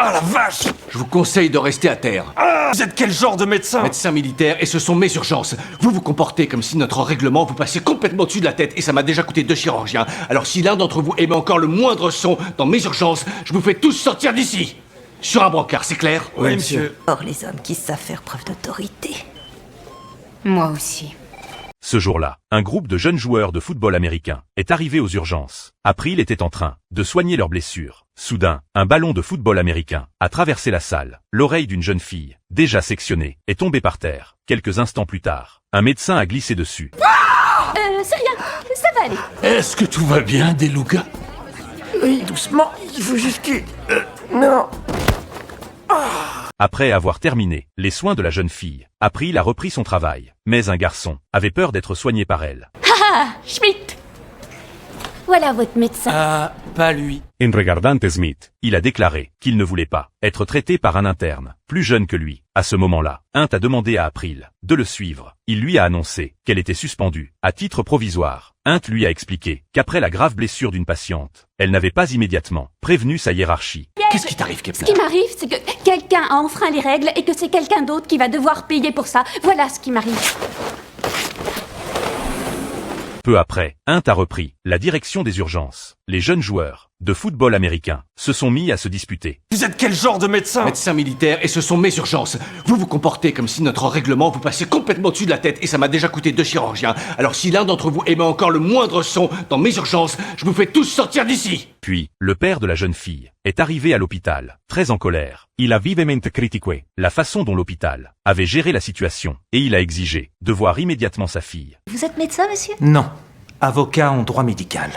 Ah la vache! Je vous conseille de rester à terre. Ah, vous êtes quel genre de médecin? Médecin militaire, et ce sont mes urgences. Vous vous comportez comme si notre règlement vous passait complètement au-dessus de la tête, et ça m'a déjà coûté 2 chirurgiens. Alors si l'un d'entre vous émet encore le moindre son dans mes urgences, je vous fais tous sortir d'ici. Sur un brancard, c'est clair? Oui, monsieur. Or, les hommes qui savent faire preuve d'autorité. Moi aussi. Ce jour-là, un groupe de jeunes joueurs de football américain est arrivé aux urgences. April était en train de soigner leurs blessures. Soudain, un ballon de football américain a traversé la salle. L'oreille d'une jeune fille, déjà sectionnée, est tombée par terre. Quelques instants plus tard, un médecin a glissé dessus. C'est rien, ça va aller. Est-ce que tout va bien, Deluca? Oui, doucement, il faut juste que... non. Après avoir terminé les soins de la jeune fille, April a repris son travail. Mais un garçon avait peur d'être soigné par elle. Ah, Schmidt. Voilà votre médecin. Ah, pas lui. En regardante Smith, il a déclaré qu'il ne voulait pas être traité par un interne plus jeune que lui. À ce moment-là, Hunt a demandé à April de le suivre. Il lui a annoncé qu'elle était suspendue à titre provisoire. Hunt lui a expliqué qu'après la grave blessure d'une patiente, elle n'avait pas immédiatement prévenu sa hiérarchie. Qu'est-ce qui t'arrive, Ce Kepler? qui m'arrive, c'est que quelqu'un a enfreint les règles et que c'est quelqu'un d'autre qui va devoir payer pour ça. Voilà ce qui m'arrive. Peu après, Hunt a repris la direction des urgences. Les jeunes joueurs de football américain se sont mis à se disputer. Vous êtes quel genre de médecin? Médecin militaire, et ce sont mes urgences. Vous vous comportez comme si notre règlement vous passait complètement au-dessus de la tête, et ça m'a déjà coûté 2 chirurgiens. Alors si l'un d'entre vous émet encore le moindre son dans mes urgences, je vous fais tous sortir d'ici. Puis, le père de la jeune fille est arrivé à l'hôpital, très en colère. Il a vivement critiqué la façon dont l'hôpital avait géré la situation, et il a exigé de voir immédiatement sa fille. Vous êtes médecin, monsieur? Non. Avocat en droit médical.